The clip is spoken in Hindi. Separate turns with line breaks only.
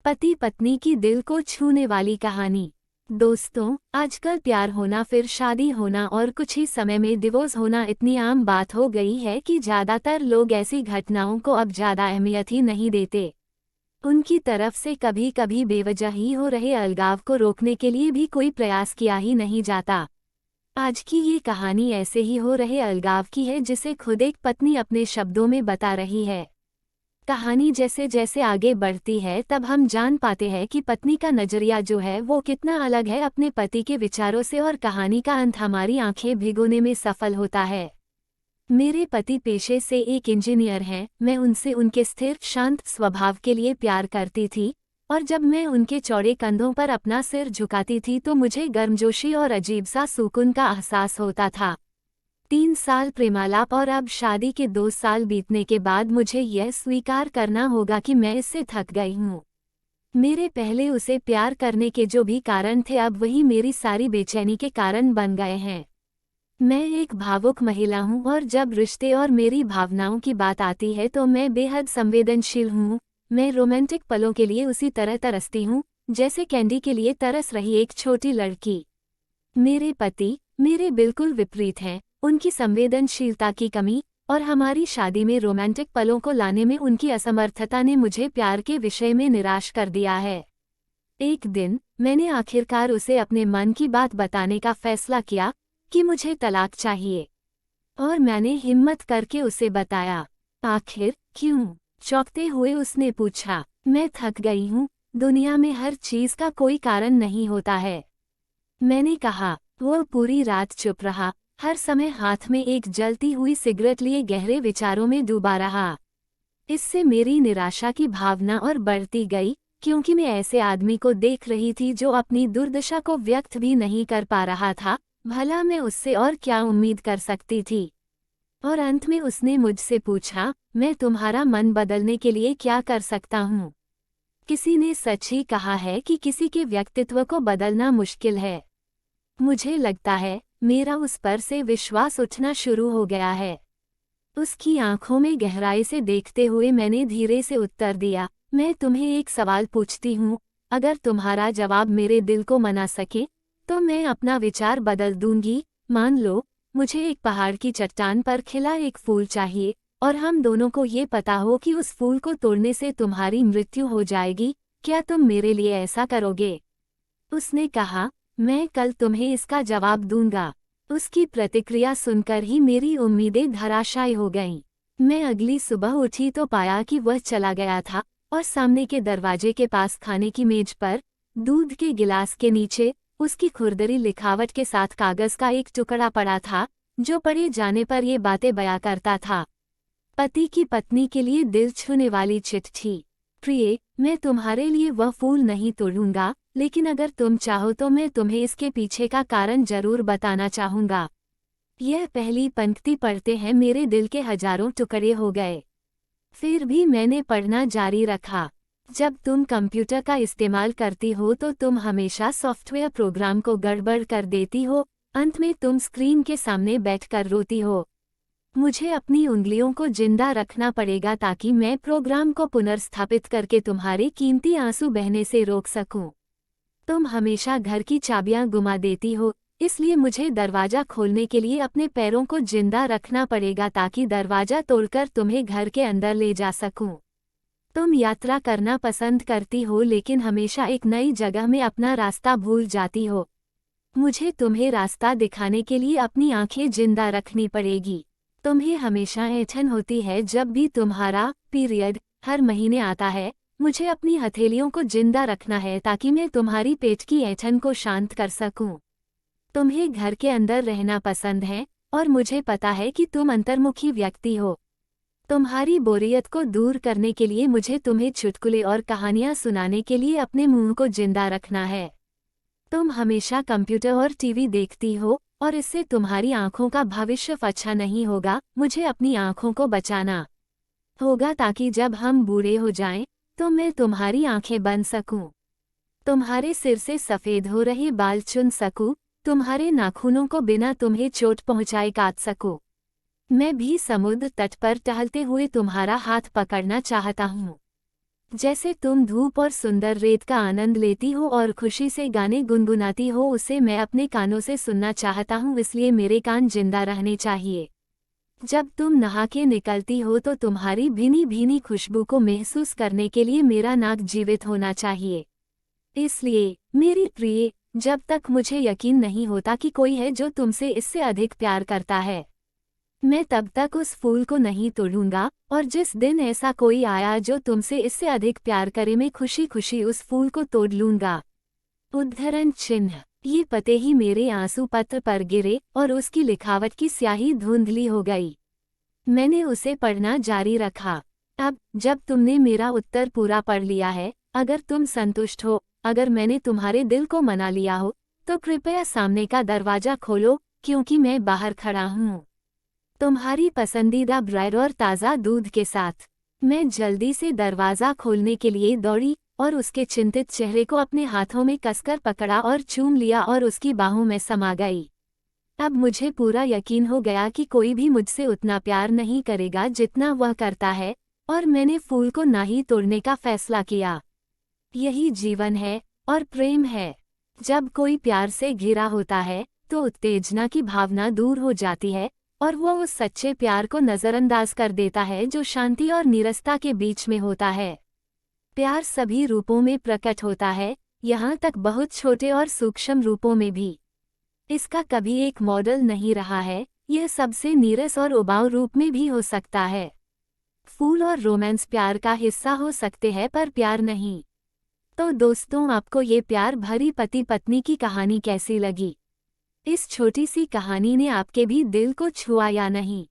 पति पत्नी की दिल को छूने वाली कहानी। दोस्तों, आजकल प्यार होना, फिर शादी होना और कुछ ही समय में डिवोर्स होना इतनी आम बात हो गई है कि ज़्यादातर लोग ऐसी घटनाओं को अब ज़्यादा अहमियत ही नहीं देते। उनकी तरफ से कभी कभी बेवजह ही हो रहे अलगाव को रोकने के लिए भी कोई प्रयास किया ही नहीं जाता। आज की ये कहानी ऐसे ही हो रहे अलगाव की है जिसे खुद एक पत्नी अपने शब्दों में बता रही है। कहानी जैसे जैसे आगे बढ़ती है तब हम जान पाते हैं कि पत्नी का नजरिया जो है वो कितना अलग है अपने पति के विचारों से, और कहानी का अंत हमारी आंखें भिगोने में सफल होता है। मेरे पति पेशे से एक इंजीनियर हैं। मैं उनसे उनके स्थिर शांत स्वभाव के लिए प्यार करती थी, और जब मैं उनके चौड़े कंधों पर अपना सिर झुकाती थी तो मुझे गर्मजोशी और अजीब सा सुकून का एहसास होता था। 3 साल प्रेमालाप और अब शादी के 2 साल बीतने के बाद मुझे यह स्वीकार करना होगा कि मैं इससे थक गई हूँ। मेरे पहले उसे प्यार करने के जो भी कारण थे अब वही मेरी सारी बेचैनी के कारण बन गए हैं। मैं एक भावुक महिला हूँ और जब रिश्ते और मेरी भावनाओं की बात आती है तो मैं बेहद संवेदनशील हूँ। मैं रोमांटिक पलों के लिए उसी तरह तरसती हूँ जैसे कैंडी के लिए तरस रही एक छोटी लड़की। मेरे पति मेरे बिल्कुल विपरीत हैं। उनकी संवेदनशीलता की कमी और हमारी शादी में रोमांटिक पलों को लाने में उनकी असमर्थता ने मुझे प्यार के विषय में निराश कर दिया है। एक दिन मैंने आखिरकार उसे अपने मन की बात बताने का फैसला किया कि मुझे तलाक चाहिए, और मैंने हिम्मत करके उसे बताया। आखिर क्यों? चौंकते हुए उसने पूछा। मैं थक गई हूँ। दुनिया में हर चीज का कोई कारण नहीं होता है, मैंने कहा। वो पूरी रात चुप रहा, हर समय हाथ में एक जलती हुई सिगरेट लिए गहरे विचारों में डूबा रहा। इससे मेरी निराशा की भावना और बढ़ती गई, क्योंकि मैं ऐसे आदमी को देख रही थी जो अपनी दुर्दशा को व्यक्त भी नहीं कर पा रहा था। भला मैं उससे और क्या उम्मीद कर सकती थी? और अंत में उसने मुझसे पूछा, मैं तुम्हारा मन बदलने के लिए क्या कर सकता हूँ? किसी ने सच ही कहा है कि किसी के व्यक्तित्व को बदलना मुश्किल है। मुझे लगता है मेरा उस पर से विश्वास उठना शुरू हो गया है। उसकी आंखों में गहराई से देखते हुए मैंने धीरे से उत्तर दिया, मैं तुम्हें एक सवाल पूछती हूँ। अगर तुम्हारा जवाब मेरे दिल को मना सके तो मैं अपना विचार बदल दूंगी। मान लो मुझे एक पहाड़ की चट्टान पर खिला एक फूल चाहिए, और हम दोनों को ये पता हो कि उस फूल को तोड़ने से तुम्हारी मृत्यु हो जाएगी। क्या तुम मेरे लिए ऐसा करोगे? उसने कहा, मैं कल तुम्हें इसका जवाब दूंगा। उसकी प्रतिक्रिया सुनकर ही मेरी उम्मीदें धराशायी हो गईं। मैं अगली सुबह उठी तो पाया कि वह चला गया था, और सामने के दरवाजे के पास खाने की मेज पर दूध के गिलास के नीचे उसकी खुरदरी लिखावट के साथ कागज का एक टुकड़ा पड़ा था, जो पढ़े जाने पर ये बातें बयां करता था। पति की पत्नी के लिए दिल छूने वाली चिट्ठी। प्रिय, मैं तुम्हारे लिए वह फूल नहीं तोड़ूंगा, लेकिन अगर तुम चाहो तो मैं तुम्हें इसके पीछे का कारण जरूर बताना चाहूंगा। यह पहली पंक्ति पढ़ते हैं मेरे दिल के हजारों टुकड़े हो गए। फिर भी मैंने पढ़ना जारी रखा। जब तुम कंप्यूटर का इस्तेमाल करती हो तो तुम हमेशा सॉफ्टवेयर प्रोग्राम को गड़बड़ कर देती हो। अंत में तुम स्क्रीन के सामने बैठकर रोती हो। मुझे अपनी उंगलियों को जिंदा रखना पड़ेगा ताकि मैं प्रोग्राम को पुनर्स्थापित करके तुम्हारे कीमती आंसू बहने से रोक सकूं। तुम हमेशा घर की चाबियां गुमा देती हो, इसलिए मुझे दरवाजा खोलने के लिए अपने पैरों को जिंदा रखना पड़ेगा ताकि दरवाजा तोड़कर तुम्हें घर के अंदर ले जा सकूं। तुम यात्रा करना पसंद करती हो, लेकिन हमेशा एक नई जगह में अपना रास्ता भूल जाती हो। मुझे तुम्हें रास्ता दिखाने के लिए अपनी आंखें जिंदा रखनी पड़ेगी। तुम्हें हमेशा ऐंठन होती है जब भी तुम्हारा पीरियड हर महीने आता है। मुझे अपनी हथेलियों को जिंदा रखना है ताकि मैं तुम्हारी पेट की ऐंठन को शांत कर सकूं। तुम्हें घर के अंदर रहना पसंद है, और मुझे पता है कि तुम अंतर्मुखी व्यक्ति हो। तुम्हारी बोरियत को दूर करने के लिए मुझे तुम्हें चुटकुले और कहानियां सुनाने के लिए अपने मुंह को जिंदा रखना है। तुम हमेशा कंप्यूटर और टीवी देखती हो, और इससे तुम्हारी आंखों का भविष्य अच्छा नहीं होगा। मुझे अपनी आंखों को बचाना होगा ताकि जब हम बूढ़े हो जाएं तो मैं तुम्हारी आंखें बन सकूं, तुम्हारे सिर से सफेद हो रहे बाल चुन सकूं, तुम्हारे नाखूनों को बिना तुम्हें चोट पहुंचाए काट सकूं। मैं भी समुद्र तट पर टहलते हुए तुम्हारा हाथ पकड़ना चाहता हूं। जैसे तुम धूप और सुंदर रेत का आनंद लेती हो और खुशी से गाने गुनगुनाती हो, उसे मैं अपने कानों से सुनना चाहता हूँ, इसलिए मेरे कान जिंदा रहने चाहिए। जब तुम नहा के निकलती हो तो तुम्हारी भीनी भीनी खुशबू को महसूस करने के लिए मेरा नाक जीवित होना चाहिए। इसलिए मेरी प्रिय, जब तक मुझे यकीन नहीं होता कि कोई है जो तुमसे इससे अधिक प्यार करता है, मैं तब तक उस फूल को नहीं तोड़ूंगा। और जिस दिन ऐसा कोई आया जो तुमसे इससे अधिक प्यार करे, मैं खुशी खुशी उस फूल को तोड़ लूंगा। उद्धरण चिन्ह। ये पते ही मेरे आंसू पत्र पर गिरे और उसकी लिखावट की स्याही धुंधली हो गई। मैंने उसे पढ़ना जारी रखा। अब जब तुमने मेरा उत्तर पूरा पढ़ लिया है, अगर तुम संतुष्ट हो, अगर मैंने तुम्हारे दिल को मना लिया हो, तो कृपया सामने का दरवाजा खोलो, क्योंकि मैं बाहर खड़ा हूँ, तुम्हारी पसंदीदा ब्रेड और ताज़ा दूध के साथ। मैं जल्दी से दरवाज़ा खोलने के लिए दौड़ी और उसके चिंतित चेहरे को अपने हाथों में कसकर पकड़ा और चूम लिया और उसकी बाहों में समा गई। अब मुझे पूरा यकीन हो गया कि कोई भी मुझसे उतना प्यार नहीं करेगा जितना वह करता है, और मैंने फूल को ना ही तोड़ने का फैसला किया। यही जीवन है और प्रेम है। जब कोई प्यार से घिरा होता है तो उत्तेजना की भावना दूर हो जाती है और वो उस सच्चे प्यार को नज़रअंदाज कर देता है जो शांति और नीरसता के बीच में होता है। प्यार सभी रूपों में प्रकट होता है, यहाँ तक बहुत छोटे और सूक्ष्म रूपों में भी। इसका कभी एक मॉडल नहीं रहा है, यह सबसे नीरस और उबाऊ रूप में भी हो सकता है। फूल और रोमांस प्यार का हिस्सा हो सकते हैं पर प्यार नहीं। तो दोस्तों, आपको ये प्यार भरी पति पत्नी की कहानी कैसी लगी? इस छोटी सी कहानी ने आपके भी दिल को छुआ या नहीं?